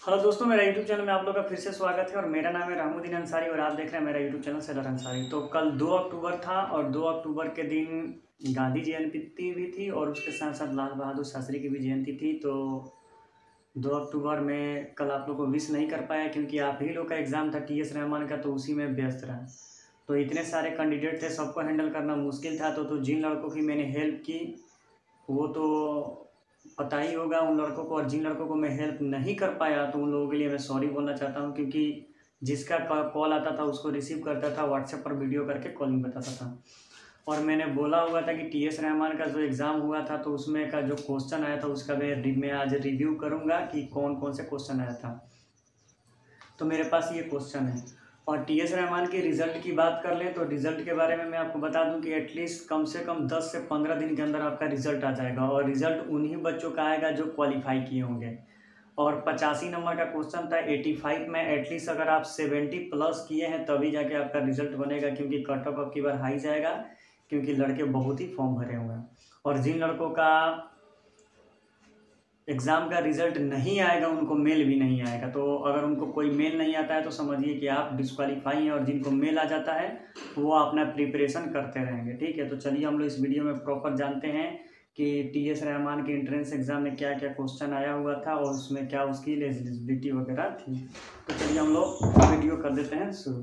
Hello दोस्तों, मेरा YouTube channel में आप लोग का फिर से स्वागत है और मेरा नाम है रामुद्दीन अंसारी और आप देख रहे हैं मेरा यूट्यूब चैनल सेलर अंसारी। तो कल 2 अक्टूबर था और 2 अक्टूबर के दिन गांधी जयंती भी थी और उसके साथ साथ लाल बहादुर शास्त्री की भी जयंती थी। तो 2 अक्टूबर में कल आप लोग को विश नहीं कर पाया क्योंकि आप ही लोग का एग्ज़ाम था टीएस रहमान का, तो उसी में व्यस्त रहा। तो इतने सारे कैंडिडेट थे, सबको हैंडल करना मुश्किल था। तो जिन लड़कों की मैंने हेल्प की वो तो पता ही होगा उन लड़कों को, और जिन लड़कों को मैं हेल्प नहीं कर पाया तो उन लोगों के लिए मैं सॉरी बोलना चाहता हूँ, क्योंकि जिसका कॉल आता था उसको रिसीव करता था, व्हाट्सएप पर वीडियो करके कॉलिंग बताता था। और मैंने बोला हुआ था कि टीएस रहमान का जो एग्ज़ाम हुआ था तो उसमें का जो क्वेश्चन आया था उसका मैं आज रिव्यू करूँगा कि कौन कौन से क्वेश्चन आया था। तो मेरे पास ये क्वेश्चन है। और टीएस रहमान के रिज़ल्ट की बात कर लें तो रिज़ल्ट के बारे में मैं आपको बता दूं कि एटलीस्ट कम से कम 10 से 15 दिन के अंदर आपका रिज़ल्ट आ जाएगा, और रिज़ल्ट उन्हीं बच्चों का आएगा जो क्वालिफाई किए होंगे। और 85 नंबर का क्वेश्चन था, 85 में एटलीस्ट अगर आप 70 प्लस किए हैं तभी जाके आपका रिज़ल्ट बनेगा, क्योंकि कट ऑफ अब की बार हाई जाएगा, क्योंकि लड़के बहुत ही फॉर्म भरे हुए हैं। और जिन लड़कों का एग्ज़ाम का रिज़ल्ट नहीं आएगा उनको मेल भी नहीं आएगा। तो अगर उनको कोई मेल नहीं आता है तो समझिए कि आप डिस्क्वालीफाई हैं, और जिनको मेल आ जाता है वो अपना प्रिपरेशन करते रहेंगे। ठीक है, तो चलिए हम लोग इस वीडियो में प्रॉपर जानते हैं कि टीएस रहमान के एंट्रेंस एग्ज़ाम में क्या क्या क्वेश्चन आया हुआ था और उसमें क्या उसकी एलिजिबिलिटी वगैरह थी। तो चलिए हम लोग वीडियो कर देते हैं शुरू।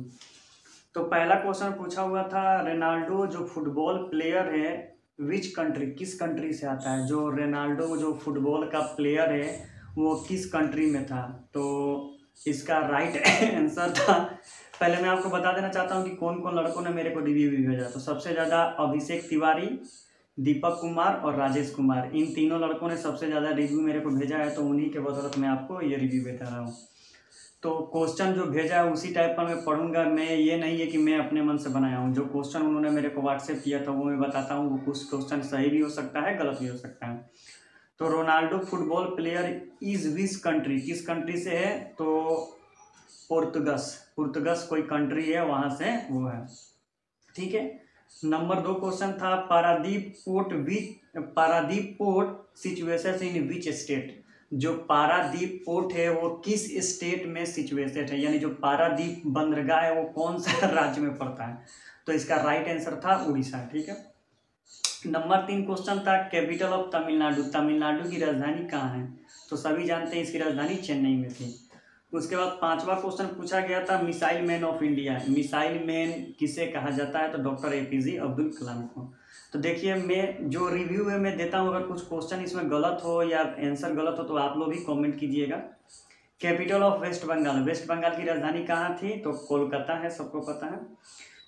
तो पहला क्वेश्चन पूछा हुआ था, रोनाल्डो जो फुटबॉल प्लेयर है विच कंट्री, किस कंट्री से आता है। जो रोनाल्डो जो फुटबॉल का प्लेयर है वो किस कंट्री में था। तो इसका राइट आंसर था, पहले मैं आपको बता देना चाहता हूँ कि कौन कौन लड़कों ने मेरे को रिव्यू भी भेजा। तो सबसे ज़्यादा अभिषेक तिवारी, दीपक कुमार और राजेश कुमार, इन तीनों लड़कों ने सबसे ज़्यादा रिव्यू मेरे को भेजा है, तो उन्हीं के बदौलत मैं आपको ये रिव्यू बता रहा हूँ। तो क्वेश्चन जो भेजा है उसी टाइप का मैं पढ़ूंगा। मैं ये नहीं है कि मैं अपने मन से बनाया हूँ। जो क्वेश्चन उन्होंने मेरे को व्हाट्सएप किया था वो मैं बताता हूँ। वो कुछ क्वेश्चन सही भी हो सकता है, गलत भी हो सकता है। तो Ronaldo football player is which country, किस कंट्री से है। तो पुर्तगस कोई कंट्री है, वहाँ से वो है। ठीक है। नंबर 2 क्वेश्चन था, Paradip port situation in which state. जो पारादीप पोर्ट है वो किस स्टेट में सिचुएटेड है, यानी जो पारादीप बंदरगाह है वो कौन सा राज्य में पड़ता है। तो इसका राइट आंसर था उड़ीसा। ठीक है। नंबर 3 क्वेश्चन था, कैपिटल ऑफ तमिलनाडु, तमिलनाडु की राजधानी कहाँ है। तो सभी जानते हैं इसकी राजधानी चेन्नई में थी। उसके बाद 5वां क्वेश्चन पूछा गया था, missile man of India, missile man किसे कहा जाता है। तो डॉक्टर एपीजे अब्दुल कलाम को। तो देखिए, मैं जो रिव्यू है मैं देता हूँ, अगर कुछ क्वेश्चन इसमें गलत हो या आंसर गलत हो तो आप लोग भी कमेंट कीजिएगा। कैपिटल ऑफ वेस्ट बंगाल, वेस्ट बंगाल की राजधानी कहाँ थी। तो कोलकाता है, सबको पता है।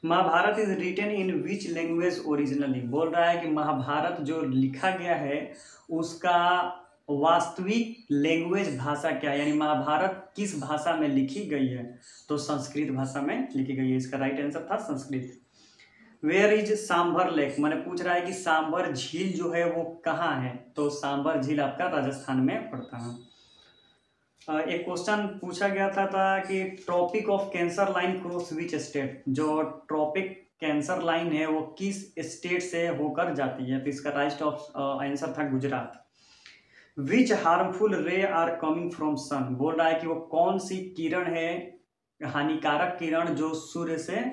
Mahabharata is written in which language originally, बोल रहा है कि महाभारत जो लिखा गया है उसका वास्तविक लैंग्वेज भाषा क्या है, यानी महाभारत किस भाषा में लिखी गई है। तो संस्कृत भाषा में लिखी गई है। इसका राइट आंसर था Sanskrit. Where is Sambhar lake, मैंने पूछ रहा है कि सांभर झील जो है वो कहाँ है। तो सांभर झील आपका राजस्थान में पड़ता है। एक क्वेश्चन पूछा गया था कि tropic of cancer line cross which state, जो ट्रॉपिक कैंसर लाइन है वो किस स्टेट से होकर जाती है। तो इसका राइट आंसर था गुजरात। विच हार्मफुल रे आर कमिंग फ्रॉम सन, बोल रहा है कि वो कौन सी किरण है, हानिकारक किरण जो सूर्य से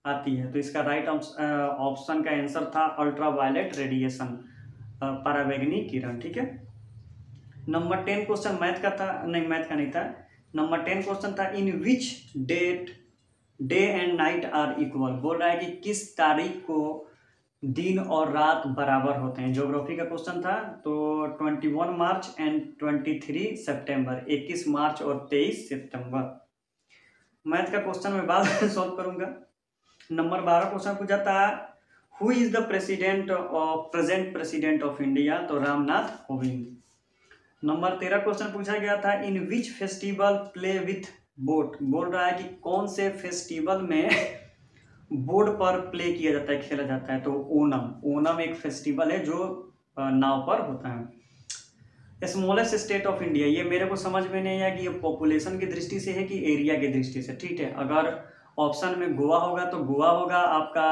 आती है। तो इसका राइट ऑप्शन का आंसर था अल्ट्रावायलेट रेडिएशन, पराबैंगनी किरण। ठीक है। नंबर 10 क्वेश्चन मैथ का था, नहीं मैथ का नहीं था। नंबर 10 क्वेश्चन था, in which date day and night are equal, बोल रहा है कि किस तारीख को दिन और रात बराबर होते हैं। ज्योग्राफी का क्वेश्चन था। तो 21 मार्च एंड 23 सितंबर, 21 मार्च और 23 सितंबर। मैथ का क्वेश्चन मैं बाद में सॉल्व करूंगा। नंबर 12 क्वेश्चन पूछा था, who is the present president of India. तो रामनाथ कोविंद। नंबर 13 क्वेश्चन पूछा गया था, in which festival play with boat, बोल रहा है कि कौन से फेस्टिवल में बोर्ड पर प्ले किया जाता है, खेला जाता है। तो ओणम एक फेस्टिवल है जो नाव पर होता है। स्मॉलेस्ट स्टेट ऑफ इंडिया, ये मेरे को समझ में नहीं आया कि ये पॉपुलेशन की दृष्टि से है कि एरिया की दृष्टि से। ठीक है, अगर ऑप्शन में गोवा होगा तो गोवा होगा आपका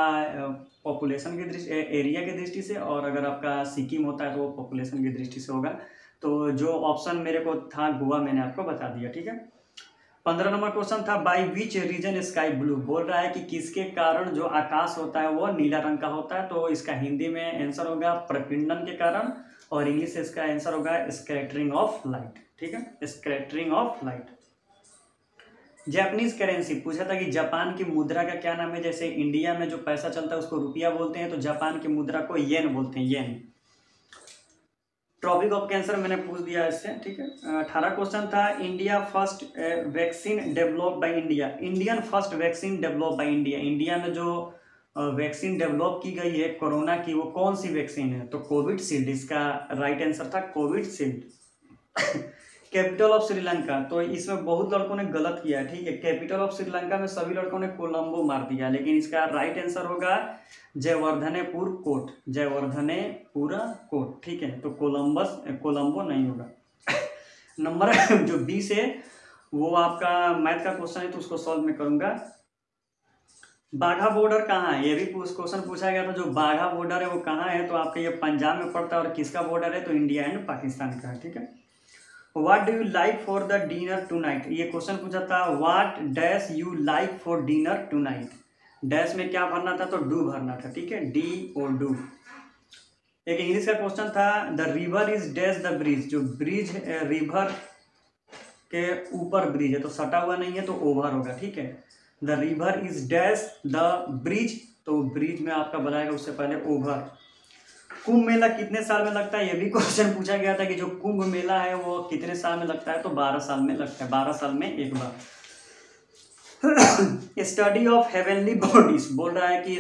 पॉपुलेशन की दृष्टि, एरिया की दृष्टि से, और अगर आपका सिक्किम होता है तो वो पॉपुलेशन की दृष्टि से होगा। तो जो ऑप्शन मेरे को था गोवा, मैंने आपको बता दिया, ठीक है। 15 नंबर क्वेश्चन था by which region sky blue, बोल रहा है कि किसके कारण जो आकाश होता है वो नीला रंग का होता है। तो इसका हिंदी में आंसर होगा प्रपीड़न के कारण, और इंग्लिश से इसका आंसर होगा स्कैटरिंग ऑफ लाइट, ठीक है, scattering of light. Japanese currency, पूछा था कि जापान की मुद्रा का क्या नाम है। जैसे इंडिया में जो पैसा चलता है उसको रुपया बोलते हैं, तो जापान की मुद्रा को येन बोलते हैं, येन। ट्रॉपिक ऑफ कैंसर मैंने पूछ दिया इससे, ठीक है। 18 क्वेश्चन था India first vaccine develop by India, Indian first vaccine develop by India. India में जो वैक्सीन डेवलप की गई है कोरोना की, वो कौन सी वैक्सीन है, तो कोविडशील्ड इसका राइट आंसर था, कोविडशील्ड। कैपिटल ऑफ श्रीलंका, तो इसमें बहुत लड़कों ने गलत किया है, ठीक है। कैपिटल ऑफ श्रीलंका में सभी लड़कों ने कोलंबो मार दिया, लेकिन इसका राइट आंसर होगा जयवर्धनेपुर कोट, जयवर्धनेपुरा कोट, ठीक है। तो कोलंबो नहीं होगा। नंबर जो 20 है वो आपका मैथ का क्वेश्चन है, तो उसको सॉल्व मैं करूंगा। बाघा बॉर्डर कहाँ है, ये भी क्वेश्चन पूछा गया था। जो बाघा बॉर्डर है वो कहाँ है, तो आपका ये पंजाब में पड़ता है, और किसका बॉर्डर है, तो इंडिया एंड पाकिस्तान का है, ठीक है। What do you like for the dinner tonight, ये क्वेश्चन पूछा था। What dash you like for dinner tonight, dash में क्या भरना था, तो डू भरना था, ठीक है, डी और डू। एक इंग्लिश का क्वेश्चन था the river is dash the bridge, जो ब्रिज रिवर के ऊपर ब्रिज है, तो सटा हुआ नहीं है तो ओवर होगा, ठीक है। The river is dash the bridge, तो ब्रिज में आपका बनाएगा उससे पहले ओवर। कुंभ मेला कितने साल में लगता है, ये भी क्वेश्चन पूछा गया था कि जो कुंभ मेला है वो कितने साल में लगता है, तो 12 साल में लगता है, 12 साल में एक बार। स्टडी ऑफ हेवनली बॉडीज, बोल रहा है कि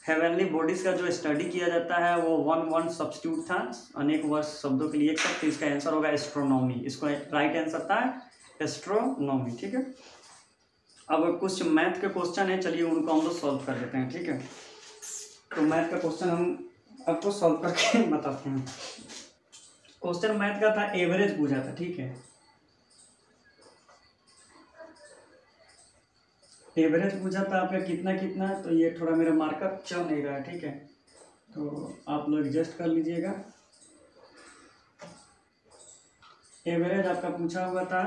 हेवनली बॉडीज का जो स्टडी किया जाता है वो वन सब्स्टिट्यूट था, अनेक वर्ष शब्दों के लिए एक शब्द, इसका आंसर होगा एस्ट्रोनॉमी, इसको राइट आंसर था एस्ट्रोनॉमी, ठीक है। अब कुछ मैथ के क्वेश्चन है, चलिए उनको हम लोग सॉल्व कर देते हैं, ठीक है। तो मैथ का क्वेश्चन हम आपको सॉल्व करके बताते हैं। क्वेश्चन मैथ का था, एवरेज पूछा था, ठीक है। एवरेज पूछा था आपका कितना कितना, तो ये थोड़ा मेरा मार्कअप चल नहीं रहा है, ठीक है, तो आप लोग एडजस्ट कर लीजिएगा। एवरेज आपका पूछा हुआ था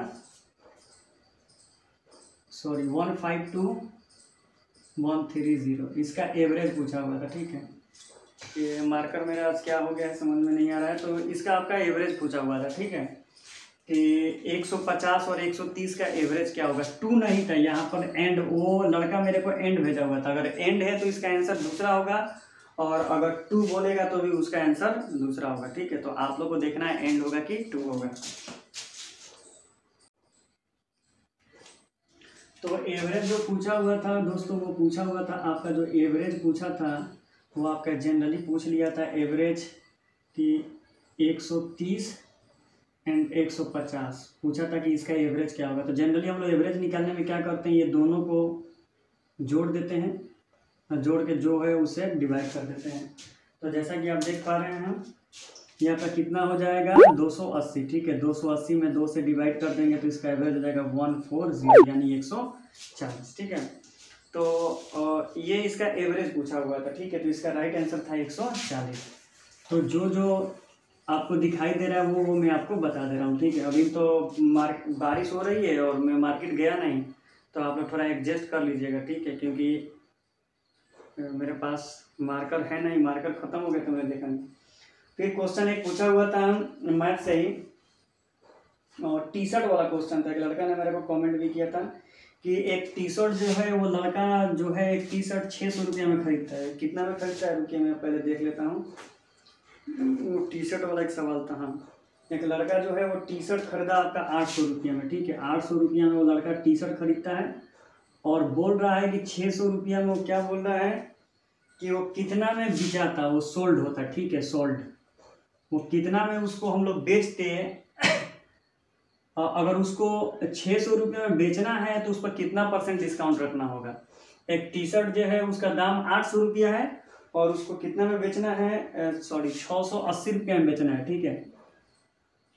152,130, इसका एवरेज पूछा हुआ था, ठीक है। ये मार्कर मेरा आज क्या हो गया है समझ में नहीं आ रहा है, तो इसका आपका एवरेज पूछा हुआ था, ठीक है, कि 150 और 130 का एवरेज क्या होगा। 2 नहीं था यहाँ पर, एंड, वो लड़का मेरे को एंड भेजा हुआ था, अगर एंड है तो इसका आंसर दूसरा होगा, और अगर 2 बोलेगा तो भी उसका आंसर दूसरा होगा, ठीक है। तो आप लोग को देखना है एंड होगा कि 2 होगा। तो एवरेज जो पूछा हुआ था दोस्तों, वो पूछा हुआ था आपका, जो एवरेज पूछा था वो आपका जनरली पूछ लिया था एवरेज कि 130 एंड 150 पूछा था कि इसका एवरेज क्या होगा। तो जनरली हम लोग एवरेज निकालने में क्या करते हैं, ये दोनों को जोड़ देते हैं, और जोड़ के जो है उसे डिवाइड कर देते हैं। तो जैसा कि आप देख पा रहे हैं, यहाँ पर कितना हो जाएगा 280, ठीक है। 280 में 2 से डिवाइड कर देंगे तो इसका एवरेज हो जाएगा 140, यानी 140, ठीक है। तो ये इसका एवरेज पूछा हुआ था, ठीक है। तो इसका राइट आंसर था 140। तो जो जो आपको दिखाई दे रहा है वो मैं आपको बता दे रहा हूँ, ठीक है। अभी तो बारिश हो रही है और मैं मार्केट गया नहीं, तो आप लोग थोड़ा एडजस्ट कर लीजिएगा, ठीक है, क्योंकि मेरे पास मार्कर है नहीं, मार्कर ख़त्म हो गया तो मैं देखा नहीं। फिर क्वेश्चन एक पूछा हुआ था मैथ से ही, और टी शर्ट वाला क्वेश्चन था। एक लड़का ने मेरे को कमेंट भी किया था कि एक टी शर्ट जो है, वो लड़का जो है एक टी शर्ट 600 रुपये में खरीदता है, कितना में खरीदता है, रुकिए मैं पहले देख लेता हूँ। वो टी शर्ट वाला एक सवाल था, हाँ। एक लड़का जो है वो टी शर्ट खरीदा आपका 800 रुपये में, ठीक है। 800 रुपये में वो लड़का टी शर्ट खरीदता है, और बोल रहा है कि 600 रुपये में वो क्या बोल रहा है कि वो कितना में बिचाता, वो सोल्ड होता है, ठीक है, सोल्ड, वो कितना में उसको हम लोग बेचते हैं। अगर उसको 600 रुपये में बेचना है तो उस पर कितना % डिस्काउंट रखना होगा। एक टी शर्ट जो है उसका दाम 800 रुपया है, और उसको कितना में बेचना है, 680 रुपये में बेचना है, ठीक है।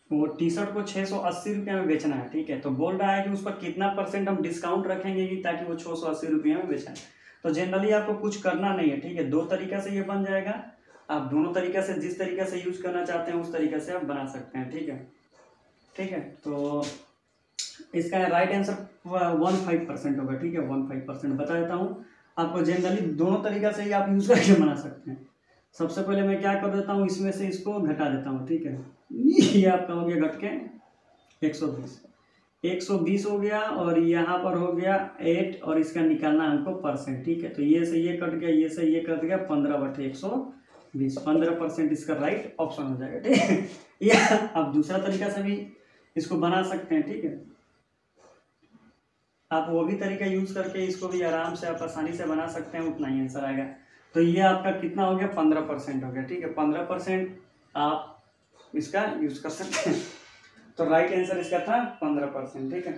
वो टी शर्ट को 680 रुपये में बेचना है, ठीक है। तो बोल रहा है कि उस पर कितना % हम डिस्काउंट रखेंगे कि ताकि वो 680 रुपये में बेचें। तो जनरली आपको कुछ करना नहीं है, ठीक है। 2 तरीका से ये बन जाएगा। आप दोनों तरीके से, जिस तरीके से यूज करना चाहते हैं उस तरीके से आप बना सकते हैं। ठीक है, ठीक है। तो इसका राइट आंसर 15% होगा। ठीक है, 15% बता देता हूँ आपको। जनरली दोनों तरीका से ही आप यूज करके बना सकते हैं। सबसे पहले मैं क्या कर देता हूँ, इसमें से इसको घटा देता हूँ। ठीक है, ये आपका हो गया घट के 120 हो गया, और यहाँ पर हो गया 8, और इसका निकालना हमको परसेंट। ठीक है, तो ये से ये कट गया, ये से ये कट गया, 15/120, 15% इसका राइट ऑप्शन हो जाएगा। ठीक है, या आप दूसरा तरीका से भी इसको बना सकते हैं। ठीक है, आप वो भी तरीका यूज करके इसको भी आराम से आप आसानी से बना सकते हैं, उतना ही आंसर आएगा। तो ये आपका कितना हो गया, 15% हो गया। ठीक है, 15% आप इसका यूज कर सकते हैं। तो राइट आंसर इसका था 15%। ठीक है,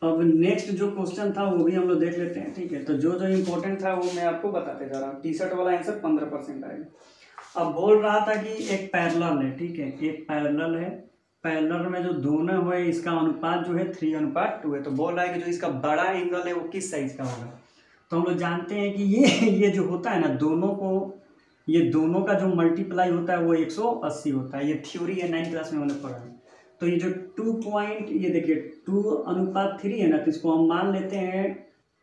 अब नेक्स्ट जो क्वेश्चन था वो भी हम लोग देख लेते हैं। ठीक है, तो जो जो इम्पोर्टेंट था वो मैं आपको बताते जा रहा हूँ। टी-शर्ट वाला आंसर 15% आएगा। अब बोल रहा था कि एक पैरेलल है। ठीक है, एक पैरेलल है, पैरेलल में जो दोनों हुए इसका अनुपात जो है 3:2 है। तो बोल रहा है कि जो इसका बड़ा एंगल है वो किस साइज का होगा। तो हम लोग जानते हैं कि ये जो होता है ना, दोनों को, ये दोनों का जो मल्टीप्लाई होता है वो 180 होता है। ये थ्योरी है, 9th क्लास में हमने पढ़ा है। तो ये जो 2 पॉइंट, ये देखिए 2:3 है ना, तो इसको हम मान लेते हैं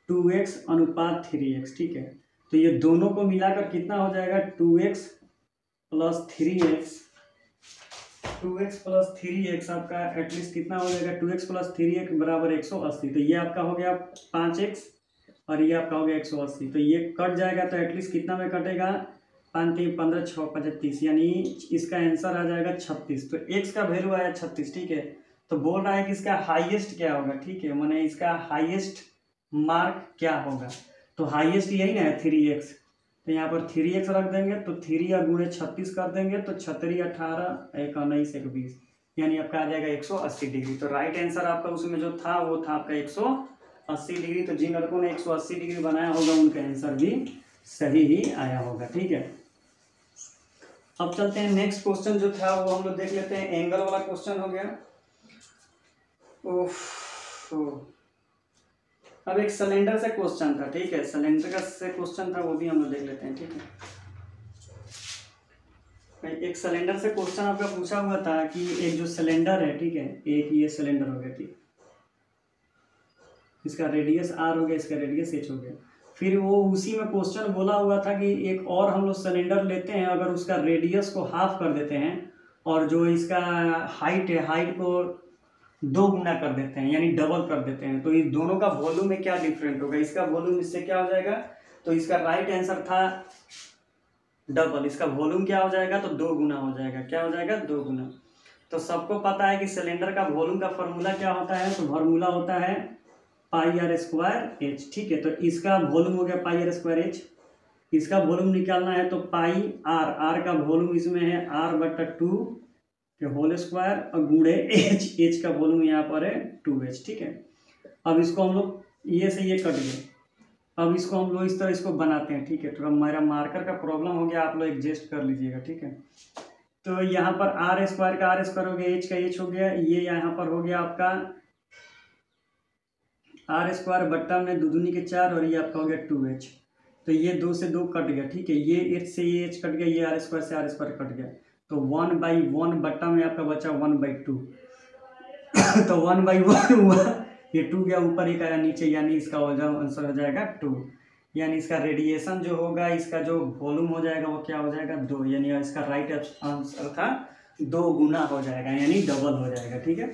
2x/3x। ठीक है, तो ये दोनों को मिलाकर कितना हो जाएगा, 2x + 3x। 2x + 3x आपका एटलीस्ट कितना हो जाएगा, 2x + 3x = 180। तो ये आपका हो गया 5x, और ये आपका हो गया 180। तो ये कट जाएगा, तो एटलीस्ट कितना में कटेगा, 5 3 15 6 5 30, यानी इसका आंसर आ जाएगा 36। तो x का वैल्यू आया 36। ठीक है, तो बोल रहा है कि इसका हाईएस्ट क्या होगा। ठीक है, माने इसका हाईएस्ट मार्क क्या होगा। तो हाईएस्ट यही ना है 3x, तो यहाँ पर 3x रख देंगे, तो 3 × 36 कर देंगे, तो 36 18 1 19 1 20, यानी आपका आ जाएगा 180 डिग्री। तो राइट आंसर आपका उसमें जो था वो था आपका 180 डिग्री। तो जिन लड़कों ने 180 डिग्री बनाया होगा उनका आंसर भी सही ही आया होगा। ठीक है, अब चलते हैं नेक्स्ट क्वेश्चन जो था वो हम लोग देख लेते हैं। एंगल वाला क्वेश्चन हो गया। अब एक सिलेंडर से क्वेश्चन था। ठीक है, सिलेंडर का से क्वेश्चन था, वो भी हम लोग देख लेते हैं। ठीक है, एक सिलेंडर से क्वेश्चन आपका पूछा हुआ था कि एक जो सिलेंडर है, ठीक है, एक ये सिलेंडर हो गया। ठीक, इसका रेडियस r हो गया, इसका रेडियस h हो गया। फिर वो उसी में क्वेश्चन बोला हुआ था कि एक और हम लोग सिलेंडर लेते हैं, अगर उसका रेडियस को हाफ कर देते हैं और जो इसका हाइट है, हाइट को 2 गुना कर देते हैं, यानी डबल कर देते हैं, तो इस दोनों का वॉल्यूम में क्या डिफरेंट होगा। इसका वॉल्यूम इससे क्या हो जाएगा, तो इसका राइट आंसर था डबल। इसका वॉल्यूम क्या हो जाएगा, तो 2 गुना हो जाएगा। क्या हो जाएगा, 2 गुना। तो सबको पता है कि सिलेंडर का वॉल्यूम का फॉर्मूला क्या होता है, तो फॉर्मूला होता है πr²h। ठीक है, तो इसका वॉल्यूम हो गया πr²h। इसका वॉल्यूम निकालना है तो πr का वॉल्यूम इसमें है r/2 के होल स्क्वायर और गुणे h का वॉल्यूम यहाँ पर है 2h। ठीक है, अब इसको हम लोग ये से ये कट गए। अब इसको हम लोग इस तरह इसको बनाते हैं। ठीक है, तो मेरा मार्कर का प्रॉब्लम हो गया, आप लोग एडजस्ट कर लीजिएगा। ठीक है, तो यहाँ पर r² का r² हो गया, h का h हो गया, ये यहाँ पर हो गया आपका r² बट्टा में 2 दूनी के 4, और ये आपका हो गया 2h। तो ये 2 से 2 कट गया। ठीक है, ये h से ये h कट गया, ये r² से r² कट गया, तो 1/1 बट्टा में आपका बचा 1/2। तो 1/1 हुआ, ये 2 गया ऊपर, एक आया नीचे, यानी इसका आंसर हो जाएगा 2। यानी इसका रेडिएशन जो होगा, इसका जो वॉल्यूम हो जाएगा वो क्या हो जाएगा, 2, यानी इसका राइट आंसर था 2 गुना हो जाएगा, यानी डबल हो जाएगा। ठीक है,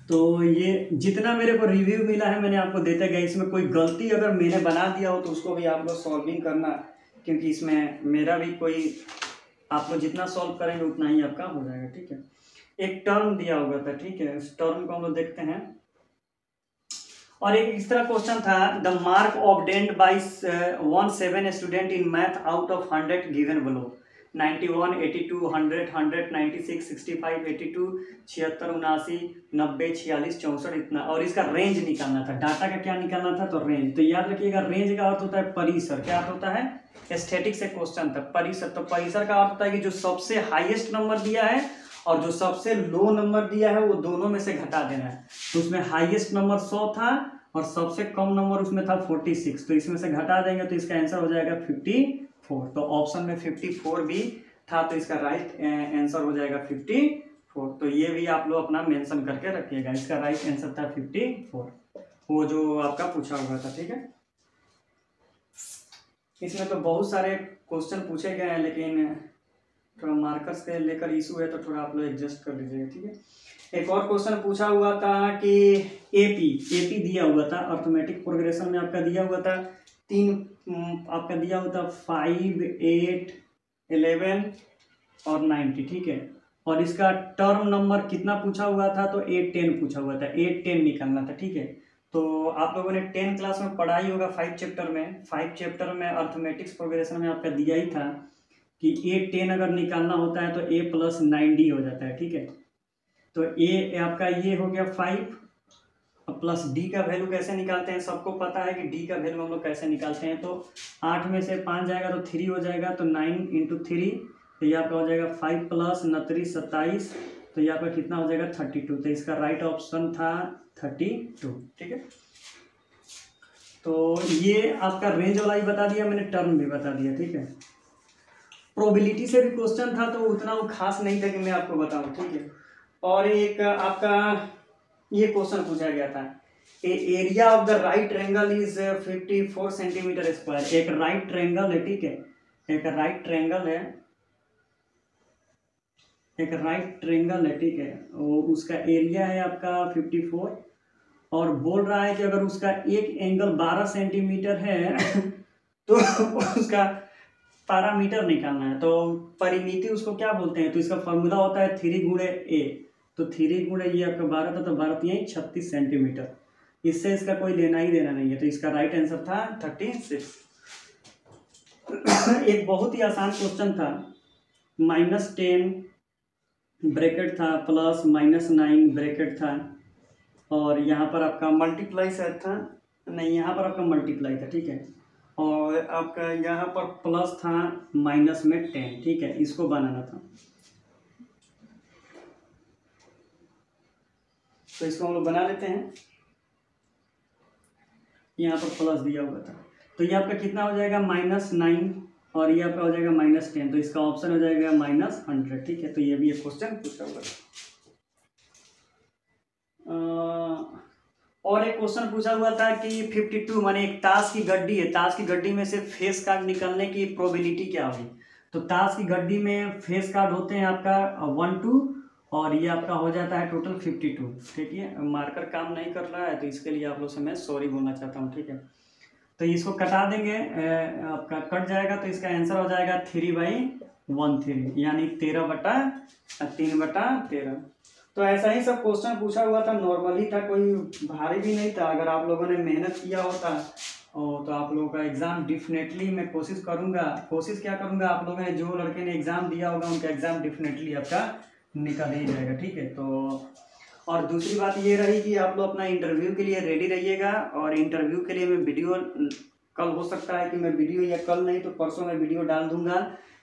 तो ये जितना मेरे को रिव्यू मिला है मैंने आपको देते गए। इसमें कोई गलती अगर मैंने बना दिया हो तो उसको भी आप लोग सॉल्विंग करना, क्योंकि इसमें मेरा भी कोई, आप लोग जितना सॉल्व करेंगे उतना ही आपका हो जाएगा। ठीक है, एक टर्म दिया हुआ था। ठीक है, इस टर्म को हम लोग देखते हैं। और एक इस तरह क्वेश्चन था, the mark obtained by 17 student in math out of 100 given below, 91 82 100 100 96 65 82 76 79 90 46 64 इतना, और इसका रेंज निकालना था। डाटा का क्या निकालना था, तो रेंज। तो याद रखिएगा, रेंज का अर्थ होता है परिसर। क्या अर्थ होता है, एस्थेटिक से क्वेश्चन था, परिसर। तो परिसर का अर्थ होता है कि जो सबसे हाईएस्ट नंबर दिया है और जो सबसे लो नंबर दिया है वो दोनों में से घटा देना है। तो उसमें हाईएस्ट नंबर 100 था और सबसे कम नंबर उसमें था 46, तो इसमें से घटा देंगे तो इसका आंसर हो जाएगा 54। तो ऑप्शन में 54 भी था, तो इसका राइट आंसर हो जाएगा 54। तो ये भी आप लोग अपना मेंशन करके रखिएगा, इसका राइट आंसर था 54, वो जो आपका पूछा हुआ था। ठीक है, इसमें तो बहुत सारे क्वेश्चन पूछे गए हैं, लेकिन थोड़ा मार्कर्स के लेकर इशू है, तो थोड़ा आप लोग एडजस्ट कर लीजिएगा। ठीक है, एक और क्वेश्चन पूछा हुआ था कि एपी दिया हुआ था, अर्थमेटिक प्रोग्रेशन में आपका दिया हुआ था 3, आपका दिया हुआ था 5, 8, 11 और 90। ठीक है, और इसका टर्म नंबर कितना पूछा हुआ था, तो 8, 10 पूछा हुआ था, 8, 10 निकालना था। ठीक है, तो आप लोगों ने 10 क्लास में पढ़ा ही होगा 5 चैप्टर में। 5 चैप्टर में अर्थमेटिक्स प्रोग्रेशन में आपका दिया ही था कि 8, 10 अगर निकालना होता है तो a + 9d हो जाता है। ठीक है, तो a आपका ये हो गया 5 प्लस d का वैल्यू कैसे निकालते हैं, सबको पता है कि d का वैल्यू हम लोग कैसे निकालते हैं। तो 8 में से 5 जाएगा तो 3 हो जाएगा, तो 9 × 3, तो ये आपका हो जाएगा 5 + 9 × 3 = 27, तो ये आपका कितना हो जाएगा 32। तो इसका राइट ऑप्शन था 32। ठीक है, तो ये आपका रेंज वाला ही बता दिया मैंने, टर्म भी बता दिया। ठीक है, प्रोबेबिलिटी से भी क्वेश्चन था, तो उतना वो खास नहीं था कि मैं आपको बताऊं। ठीक है, और एक आपका ये क्वेश्चन पूछा गया था, area of the right triangle is 54 centimetre square. एक राइट ट्रायंगल है। ठीक है, एक राइट ट्रायंगल है, एक राइट ट्रायंगल है। ठीक है, उसका एरिया है आपका 54, और बोल रहा है कि अगर उसका एक एंगल 12 सेंटीमीटर है तो उसका पैरामीटर निकालना है। तो परिमिति उसको क्या बोलते हैं, तो इसका फॉर्मूला होता है 3 × a, तो 3 × ये आपका 12 था, तो 12 यही 36 सेंटीमीटर। इससे इसका कोई लेना ही देना नहीं है, तो इसका राइट आंसर था 36। एक बहुत ही आसान क्वेश्चन था, -10 ब्रैकेट था प्लस -9 ब्रैकेट था, और यहाँ पर आपका मल्टीप्लाई शायद था, नहीं यहाँ पर आपका मल्टीप्लाई था। ठीक है, और आपका यहाँ पर प्लस था माइनस में 10। ठीक है, इसको बनाना था, तो इसको हम लोग बना लेते हैं। यहाँ पर प्लस दिया हुआ था, तो ये आपका कितना हो जाएगा -9, और ये आपका हो जाएगा -10, तो इसका ऑप्शन हो जाएगा -100। ठीक है, तो ये भी एक क्वेश्चन पूछा हुआ था। और एक क्वेश्चन पूछा हुआ था कि 52 माने एक ताश की गड्डी है, ताश की गड्डी में से फेस कार्ड निकलने की प्रोबेबिलिटी क्या होगी। तो ताश की गड्डी में फेस कार्ड होते हैं आपका 1, 2, और ये आपका हो जाता है टोटल 52। ठीक है, मार्कर काम नहीं कर रहा है, तो इसके लिए आप लोग से मैं सॉरी बोलना चाहता हूँ। ठीक है, तो इसको कटा देंगे, आपका कट जाएगा, तो इसका आंसर हो जाएगा 3/13, यानी 13/3/13। तो ऐसा ही सब क्वेश्चन पूछा हुआ था, नॉर्मली था, कोई भारी भी नहीं था। अगर आप लोगों ने मेहनत किया होता तो आप लोगों का एग्ज़ाम डेफिनेटली मैं कोशिश क्या करूँगा, आप लोगों ने जो लड़के ने एग्ज़ाम दिया होगा उनका एग्ज़ाम डेफिनेटली आपका निकल ही जाएगा। ठीक है, तो और दूसरी बात ये रही कि आप लोग अपना इंटरव्यू के लिए रेडी रहिएगा, और इंटरव्यू के लिए मैं वीडियो, कल हो सकता है कि मैं वीडियो, या कल नहीं तो परसों में वीडियो डाल दूंगा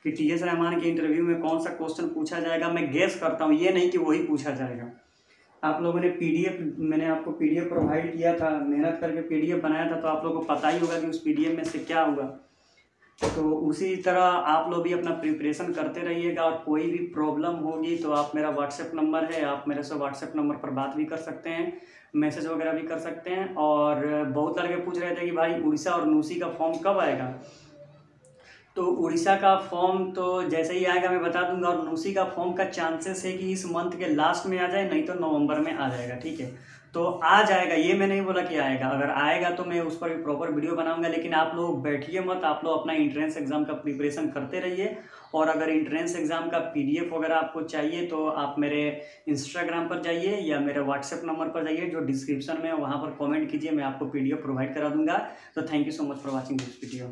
कि टीएस रहमान के इंटरव्यू में कौन सा क्वेश्चन पूछा जाएगा। मैं गेस करता हूँ, ये नहीं कि वही पूछा जाएगा। आप लोगों ने पीडीएफ, मैंने आपको पीडीएफ प्रोवाइड किया था, मेहनत करके पीडीएफ बनाया था, तो आप लोगों को पता ही होगा कि उस पीडीएफ में से क्या हुआ। तो उसी तरह आप लोग भी अपना प्रिपरेशन करते रहिएगा, और कोई भी प्रॉब्लम होगी तो आप, मेरा व्हाट्सएप नंबर है, आप मेरे से व्हाट्सएप नंबर पर बात भी कर सकते हैं, मैसेज वगैरह भी कर सकते हैं। और बहुत लड़के पूछ रहे थे कि भाई उड़ीसा और नूसी का फॉर्म कब आएगा। तो उड़ीसा का फॉर्म तो जैसे ही आएगा मैं बता दूंगा, और नूसी का फॉर्म का चांसेस है कि इस मंथ के लास्ट में आ जाए, नहीं तो नवंबर में आ जाएगा। ठीक है, तो आ जाएगा, ये मैं नहीं बोला कि आएगा, अगर आएगा तो मैं उस पर भी प्रॉपर वीडियो बनाऊंगा। लेकिन आप लोग बैठिए मत, आप लोग अपना एंट्रेंस एग्जाम का प्रिपरेशन करते रहिए। और अगर एंट्रेंस एग्जाम का पीडीएफ वगैरह आपको चाहिए तो आप मेरे इंस्टाग्राम पर जाइए या मेरे व्हाट्सएप नंबर पर जाइए, जो डिस्क्रिप्शन में, वहाँ पर कॉमेंट कीजिए, मैं आपको पीडीएफ प्रोवाइड करा दूंगा। तो thank you so much for watching this video.